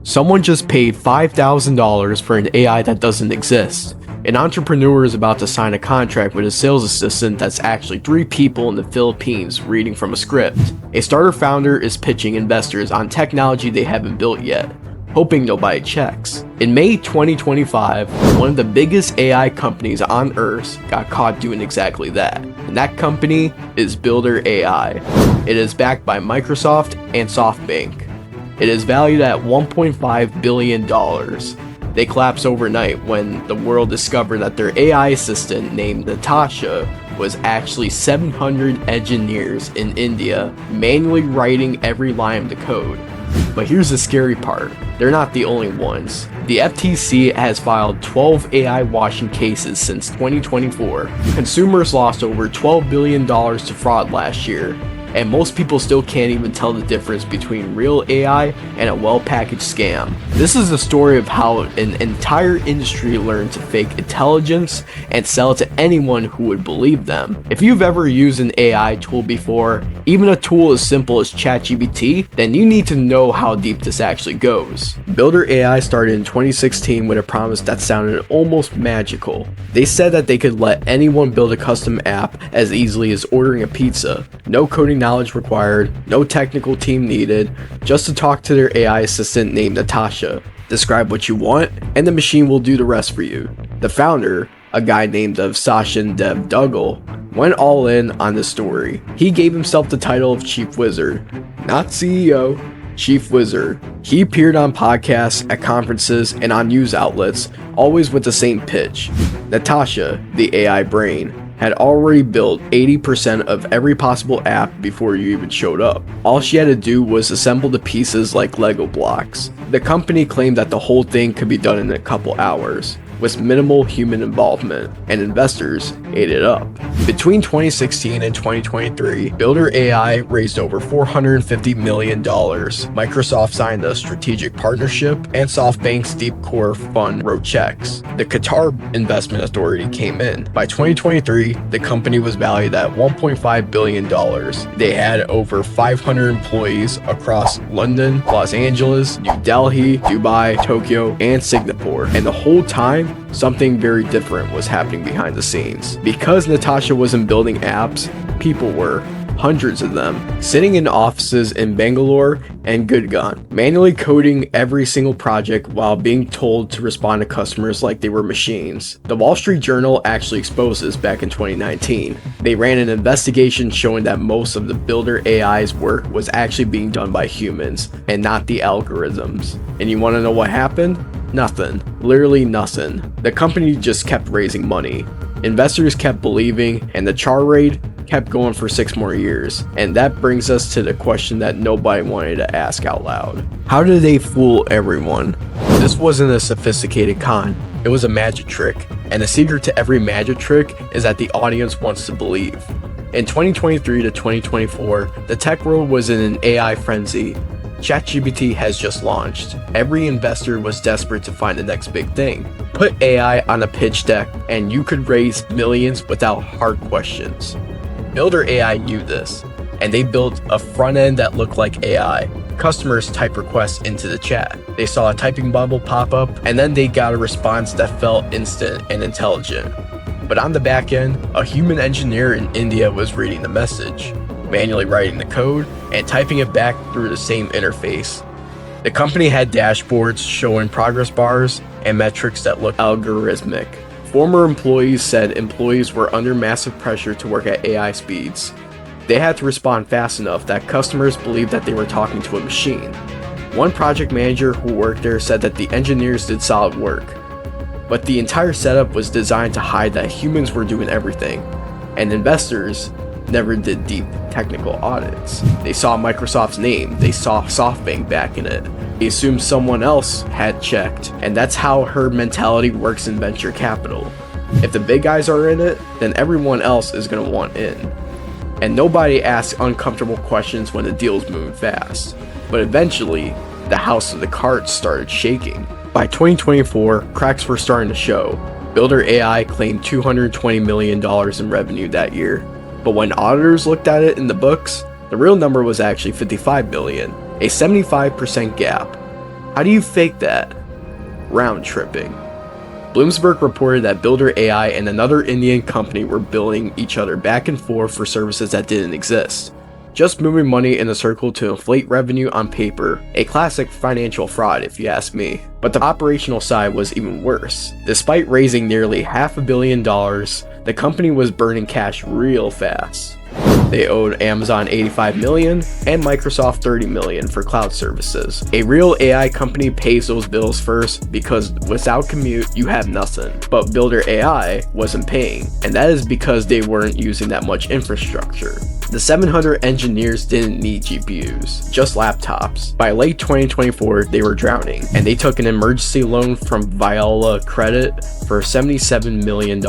Someone just paid $5,000 for an AI that doesn't exist. An entrepreneur is about to sign a contract with a sales assistant that's actually 3 people in the Philippines reading from a script. A starter founder is pitching investors on technology they haven't built yet, hoping nobody checks. In May 2025, one of the biggest AI companies on Earth got caught doing exactly that. And that company is Builder AI. It is backed by Microsoft and SoftBank. It is valued at $1.5 billion. They collapsed overnight when the world discovered that their AI assistant named Natasha was actually 700 engineers in India manually writing every line of the code. But here's the scary part, they're not the only ones. The FTC has filed 12 AI washing cases since 2024. Consumers lost over $12 billion to fraud last year, and most people still can't even tell the difference between real AI and a well-packaged scam. This is the story of how an entire industry learned to fake intelligence and sell it to anyone who would believe them. If you've ever used an AI tool before, even a tool as simple as ChatGPT, then you need to know how deep this actually goes. Builder AI started in 2016 with a promise that sounded almost magical. They said that they could let anyone build a custom app as easily as ordering a pizza. No coding knowledge required, no technical team needed, just to talk to their AI assistant named Natasha. Describe what you want, and the machine will do the rest for you. The founder, a guy named Sachin Dev Duggal, went all in on the story. He gave himself the title of Chief Wizard, not CEO, Chief Wizard. He appeared on podcasts, at conferences, and on news outlets, always with the same pitch. Natasha, the AI brain, had already built 80% of every possible app before you even showed up. All she had to do was assemble the pieces like Lego blocks. The company claimed that the whole thing could be done in a couple hours, with minimal human involvement, and investors ate it up. Between 2016 and 2023, Builder AI raised over $450 million. Microsoft signed a strategic partnership, and SoftBank's Deep Core Fund wrote checks. The Qatar Investment Authority came in. By 2023, the company was valued at $1.5 billion. They had over 500 employees across London, Los Angeles, New Delhi, Dubai, Tokyo, and Singapore. And the whole time, something very different was happening behind the scenes. Because Natasha wasn't building apps, people were, hundreds of them, sitting in offices in Bangalore and Gurgaon, manually coding every single project while being told to respond to customers like they were machines. The Wall Street Journal actually exposed this back in 2019. They ran an investigation showing that most of the Builder AI's work was actually being done by humans and not the algorithms. And you want to know what happened? Nothing. Literally nothing. The company just kept raising money. Investors kept believing, and the char rate kept going for 6 more years. And that brings us to the question that nobody wanted to ask out loud. How did they fool everyone? This wasn't a sophisticated con. It was a magic trick. And the secret to every magic trick is that the audience wants to believe. In 2023 to 2024, the tech world was in an AI frenzy. ChatGPT has just launched. Every investor was desperate to find the next big thing. Put AI on a pitch deck and you could raise millions without hard questions. Builder AI knew this, and they built a front end that looked like AI. Customers type requests into the chat. They saw a typing bubble pop up, and then they got a response that felt instant and intelligent. But on the back end, a human engineer in India was reading the message, manually writing the code, and typing it back through the same interface. The company had dashboards showing progress bars and metrics that looked algorithmic. Former employees said employees were under massive pressure to work at AI speeds. They had to respond fast enough that customers believed that they were talking to a machine. One project manager who worked there said that the engineers did solid work, but the entire setup was designed to hide that humans were doing everything, and investors never did deep technical audits. They saw Microsoft's name, they saw SoftBank backing it. They assumed someone else had checked, and that's how herd mentality works in venture capital. If the big guys are in it, then everyone else is going to want in. And nobody asks uncomfortable questions when the deal's moving fast. But eventually, the house of the cards started shaking. By 2024, cracks were starting to show. Builder AI claimed $220 million in revenue that year. But when auditors looked at it in the books, the real number was actually $55 billion, a 75% gap. How do you fake that? Round tripping. Bloomberg reported that Builder AI and another Indian company were billing each other back and forth for services that didn't exist. Just moving money in a circle to inflate revenue on paper, a classic financial fraud if you ask me. But the operational side was even worse. Despite raising nearly $500 million, the company was burning cash real fast. They owed Amazon $85 million and Microsoft $30 million for cloud services. A real AI company pays those bills first because without Commute, you have nothing. But Builder AI wasn't paying, and that is because they weren't using that much infrastructure. The 700 engineers didn't need GPUs, just laptops. By late 2024, they were drowning, and they took an emergency loan from Viola Credit for $77 million,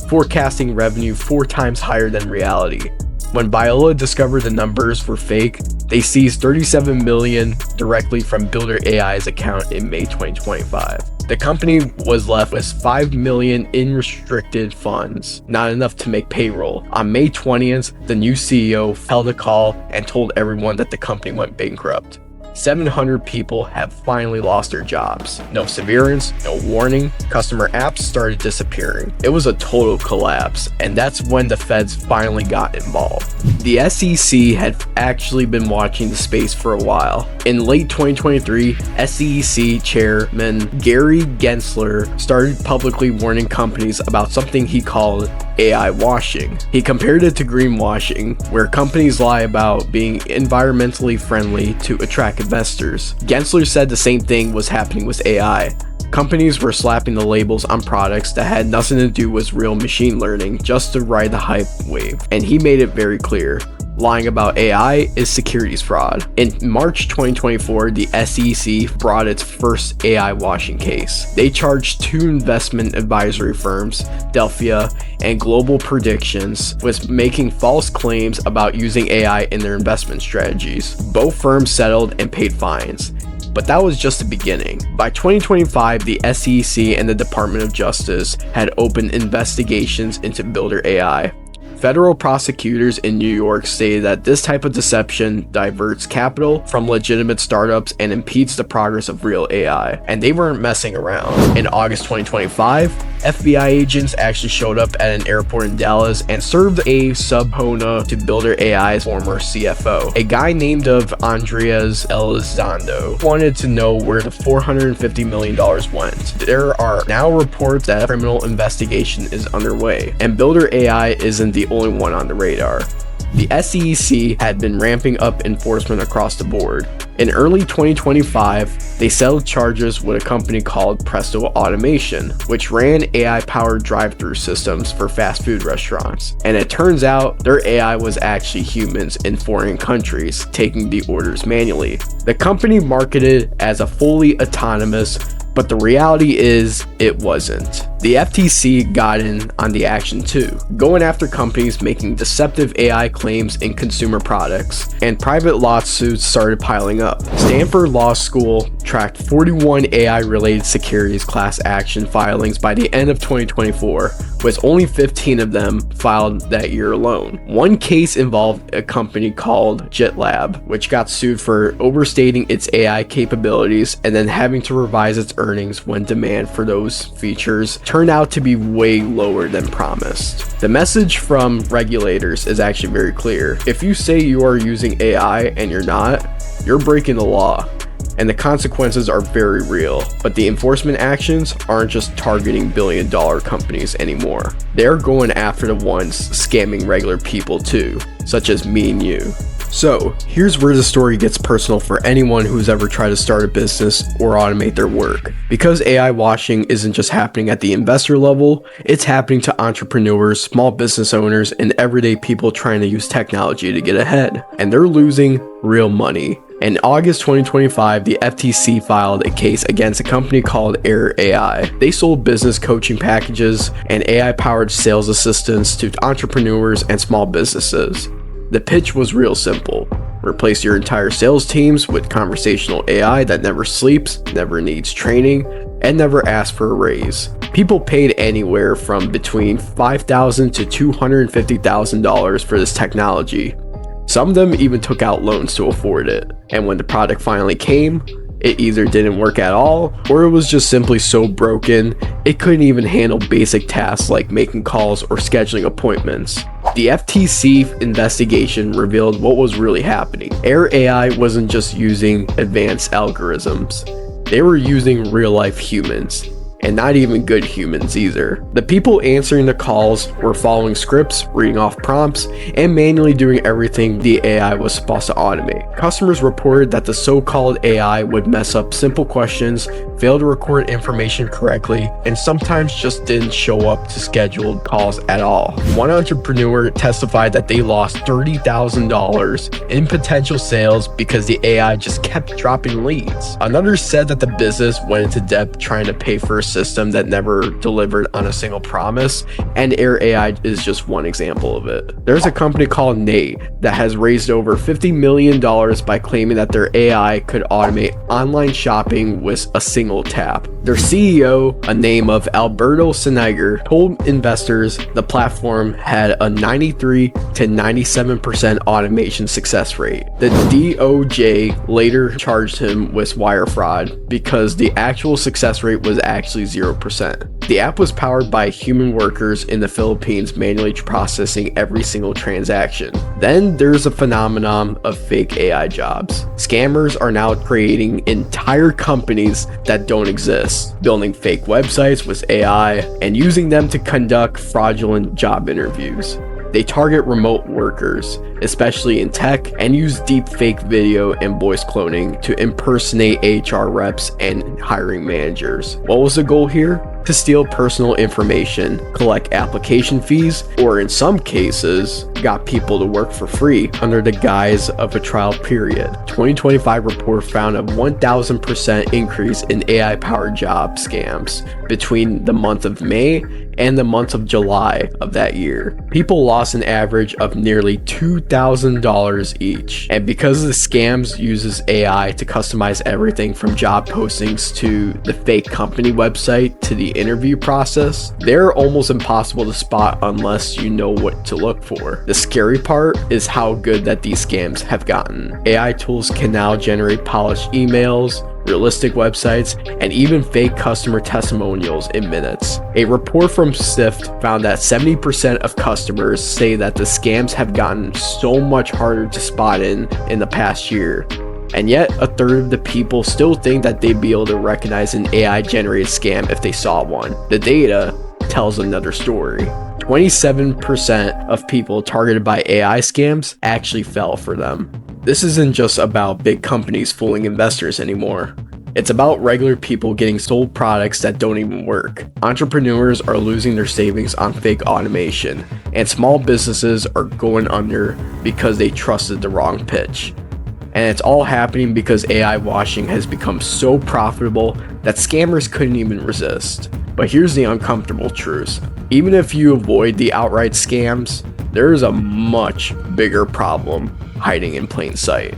forecasting revenue 4 times higher than reality. When Viola discovered the numbers were fake, they seized $37 million directly from Builder AI's account in May 2025. The company was left with $5 million in restricted funds, not enough to make payroll. On May 20th, the new CEO held a call and told everyone that the company went bankrupt. 700 people have finally lost their jobs. No severance, no warning, customer apps started disappearing. It was a total collapse, and that's when the feds finally got involved. The SEC had actually been watching the space for a while. In late 2023, SEC Chairman Gary Gensler started publicly warning companies about something he called AI washing. He compared it to greenwashing, where companies lie about being environmentally friendly to attract investors. Gensler said the same thing was happening with AI. Companies were slapping the labels on products that had nothing to do with real machine learning just to ride the hype wave, and he made it very clear. Lying about AI is securities fraud. In March 2024, the SEC brought its first AI washing case. They charged 2 investment advisory firms, Delphia and Global Predictions, with making false claims about using AI in their investment strategies. Both firms settled and paid fines. But that was just the beginning. By 2025, the SEC and the Department of Justice had opened investigations into Builder AI. Federal prosecutors in New York stated that this type of deception diverts capital from legitimate startups and impedes the progress of real AI, and they weren't messing around. In August 2025, FBI agents actually showed up at an airport in Dallas and served a subpoena to Builder AI's former CFO. A guy named Andreas Elizondo wanted to know where the $450 million went. There are now reports that a criminal investigation is underway, and Builder AI isn't the only one on the radar. The SEC had been ramping up enforcement across the board. In early 2025, they settled charges with a company called Presto Automation, which ran AI-powered drive-through systems for fast food restaurants. And it turns out their AI was actually humans in foreign countries taking the orders manually. The company marketed as a fully autonomous, but the reality is it wasn't. The FTC got in on the action too, going after companies making deceptive AI claims in consumer products, and private lawsuits started piling up. Stanford Law School tracked 41 AI-related securities class action filings by the end of 2024, with only 15 of them filed that year alone. One case involved a company called JetLab, which got sued for overstating its AI capabilities and then having to revise its earnings when demand for those features turned out to be way lower than promised. The message from regulators is actually very clear. If you say you are using AI and you're not, you're breaking the law. And the consequences are very real, but the enforcement actions aren't just targeting billion-dollar companies anymore. They're going after the ones scamming regular people too, such as me and you. So, here's where the story gets personal for anyone who's ever tried to start a business or automate their work. Because AI washing isn't just happening at the investor level, it's happening to entrepreneurs, small business owners, and everyday people trying to use technology to get ahead. And they're losing real money. In August 2025, the FTC filed a case against a company called AirLINE. They sold business coaching packages and AI-powered sales assistants to entrepreneurs and small businesses. The pitch was real simple. Replace your entire sales teams with conversational AI that never sleeps, never needs training, and never asks for a raise. People paid anywhere from between $5,000 to $250,000 for this technology. Some of them even took out loans to afford it. And when the product finally came, It either didn't work at all, or it was just simply so broken, it couldn't even handle basic tasks like making calls or scheduling appointments. The FTC investigation revealed what was really happening. Air AI wasn't just using advanced algorithms. They were using real-life humans. And not even good humans either. The people answering the calls were following scripts, reading off prompts, and manually doing everything the AI was supposed to automate. Customers reported that the so-called AI would mess up simple questions, fail to record information correctly, and sometimes just didn't show up to scheduled calls at all. One entrepreneur testified that they lost $30,000 in potential sales because the AI just kept dropping leads. Another said that the business went into debt trying to pay for a system that never delivered on a single promise, and Air AI is just one example of it. There's a company called Nate that has raised over $50 million by claiming that their AI could automate online shopping with a single tap. Their CEO, a name of Alberto Siniger, told investors the platform had a 93 to 97% automation success rate. The DOJ later charged him with wire fraud because the actual success rate was actually 0%. The app was powered by human workers in the Philippines manually processing every single transaction. Then there's a phenomenon of fake AI jobs. Scammers are now creating entire companies that don't exist, building fake websites with AI and using them to conduct fraudulent job interviews. They target remote workers, especially in tech, and use deep fake video and voice cloning to impersonate HR reps and hiring managers. What was the goal here? To steal personal information, collect application fees, or in some cases, got people to work for free under the guise of a trial period. 2025 report found a 1000% increase in AI-powered job scams between the month of May and the month of July of that year. People lost an average of nearly $2,000 each. And because the scams uses AI to customize everything from job postings to the fake company website to the interview process, they're almost impossible to spot unless you know what to look for. The scary part is how good that these scams have gotten. AI tools can now generate polished emails, realistic websites, and even fake customer testimonials in minutes. A report from Sift found that 70% of customers say that the scams have gotten so much harder to spot in the past year. And yet, a third of the people still think that they'd be able to recognize an AI-generated scam if they saw one. The data tells another story. 27% of people targeted by AI scams actually fell for them. This isn't just about big companies fooling investors anymore. It's about regular people getting sold products that don't even work. Entrepreneurs are losing their savings on fake automation, and small businesses are going under because they trusted the wrong pitch. And it's all happening because AI washing has become so profitable that scammers couldn't even resist. But here's the uncomfortable truth. Even if you avoid the outright scams, there is a much bigger problem hiding in plain sight.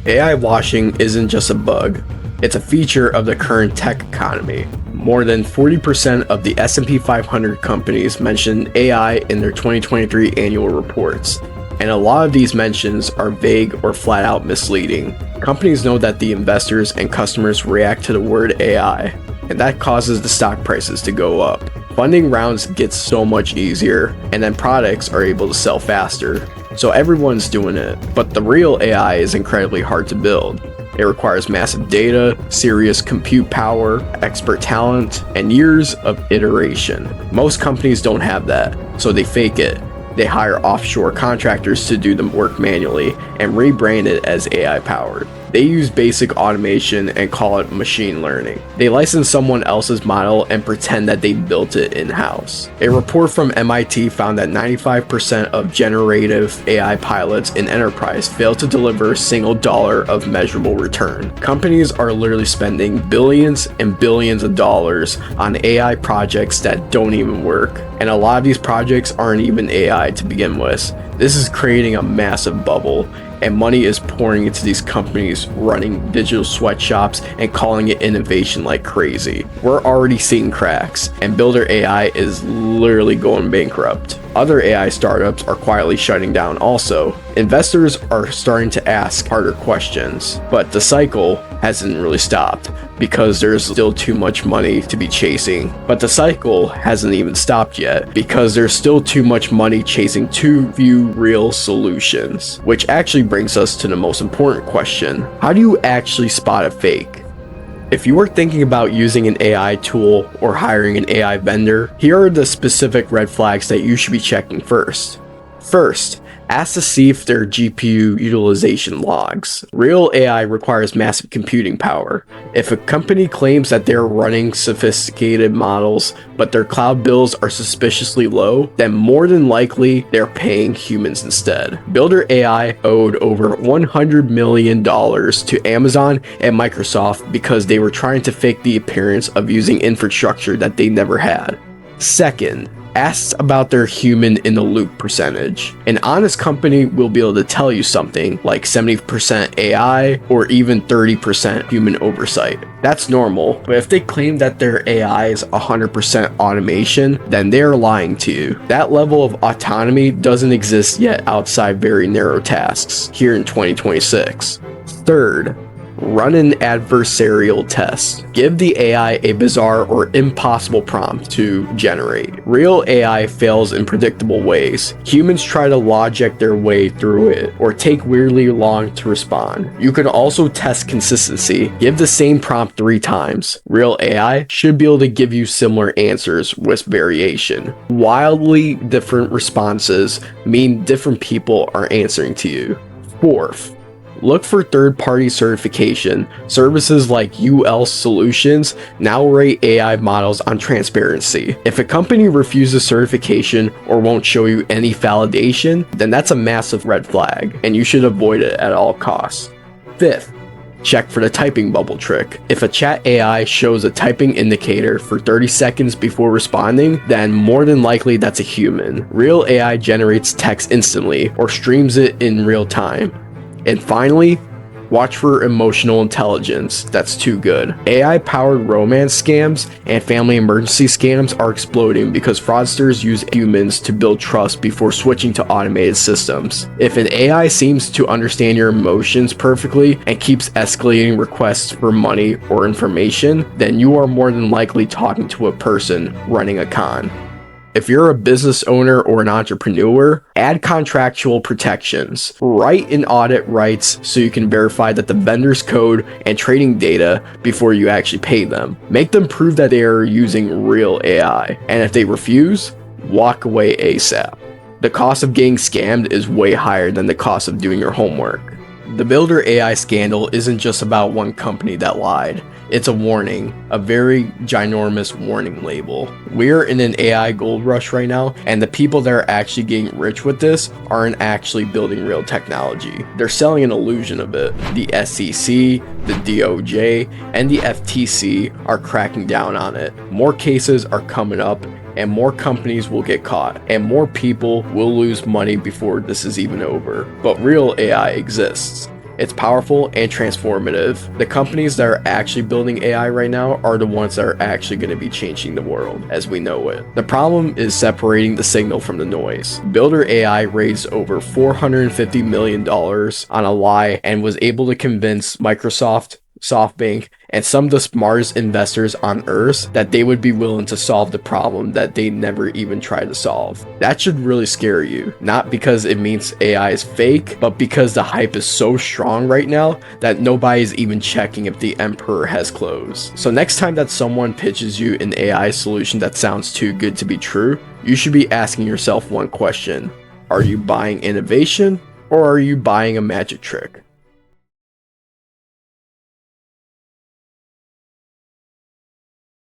AI washing isn't just a bug, it's a feature of the current tech economy. More than 40% of the S&P 500 companies mentioned AI in their 2023 annual reports, and a lot of these mentions are vague or flat out misleading. Companies know that the investors and customers react to the word AI, and that causes the stock prices to go up. Funding rounds get so much easier, and then products are able to sell faster. So everyone's doing it, but the real AI is incredibly hard to build. It requires massive data, serious compute power, expert talent, and years of iteration. Most companies don't have that, so they fake it. They hire offshore contractors to do the work manually and rebrand it as AI powered. They use basic automation and call it machine learning. They license someone else's model and pretend that they built it in-house. A report from MIT found that 95% of generative AI pilots in enterprise fail to deliver a single dollar of measurable return. Companies are literally spending billions and billions of dollars on AI projects that don't even work. And a lot of these projects aren't even AI to begin with. This is creating a massive bubble, and money is pouring into these companies running digital sweatshops and calling it innovation like crazy. We're already seeing cracks, and Builder AI is literally going bankrupt. Other AI startups are quietly shutting down also. Investors are starting to ask harder questions, but the cycle hasn't really stopped because there's still too much money to be chasing. But the cycle hasn't even stopped yet because there's still too much money chasing too few real solutions. Which actually brings us to the most important question. How do you actually spot a fake? If you are thinking about using an AI tool or hiring an AI vendor, here are the specific red flags that you should be checking first. First, ask to see if their GPU utilization logs. Real AI requires massive computing power. If a company claims that they're running sophisticated models, but their cloud bills are suspiciously low, then more than likely they're paying humans instead. Builder AI owed over $100 million to Amazon and Microsoft because they were trying to fake the appearance of using infrastructure that they never had. Second, asks about their human in the loop percentage. An honest company will be able to tell you something like 70% AI or even 30% human oversight. That's normal, but if they claim that their AI is 100% automation, then they're lying to you. That level of autonomy doesn't exist yet outside very narrow tasks here in 2026. Third, run an adversarial test. Give the AI a bizarre or impossible prompt to generate. Real AI fails in predictable ways. Humans try to logic their way through it or take weirdly long to respond. You can also test consistency. Give the same prompt 3 times. Real AI should be able to give you similar answers with variation. Wildly different responses mean different people are answering to you. Fourth, look for third-party certification. Services like UL Solutions now rate AI models on transparency. If a company refuses certification or won't show you any validation, then that's a massive red flag, and you should avoid it at all costs. Fifth, check for the typing bubble trick. If a chat AI shows a typing indicator for 30 seconds before responding, then more than likely that's a human. Real AI generates text instantly or streams it in real time. And finally, watch for emotional intelligence that's too good. AI-powered romance scams and family emergency scams are exploding because fraudsters use humans to build trust before switching to automated systems. If an AI seems to understand your emotions perfectly and keeps escalating requests for money or information, then you are more than likely talking to a person running a con. If you're a business owner or an entrepreneur, add contractual protections. Write an audit rights so you can verify that the vendor's code and trading data before you actually pay them. Make them prove that they are using real AI. And if they refuse, walk away ASAP. The cost of getting scammed is way higher than the cost of doing your homework. The Builder AI scandal isn't just about one company that lied. It's a warning, a very ginormous warning label. We're in an AI gold rush right now, and the people that are actually getting rich with this aren't actually building real technology. They're selling an illusion of it. The SEC, the DOJ, and the FTC are cracking down on it. More cases are coming up, and more companies will get caught, and more people will lose money before this is even over. But real AI exists. It's powerful and transformative. The companies that are actually building AI right now are the ones that are actually going to be changing the world as we know it. The problem is separating the signal from the noise. Builder AI raised over $450 million on a lie and was able to convince Microsoft, SoftBank, and some of the smartest investors on earth that they would be willing to solve the problem that they never even tried to solve. That should really scare you, not because it means AI is fake, but because the hype is so strong right now that nobody's even checking if the emperor has clothes. So next time that someone pitches you an AI solution that sounds too good to be true, you should be asking yourself one question: are you buying innovation or are you buying a magic trick?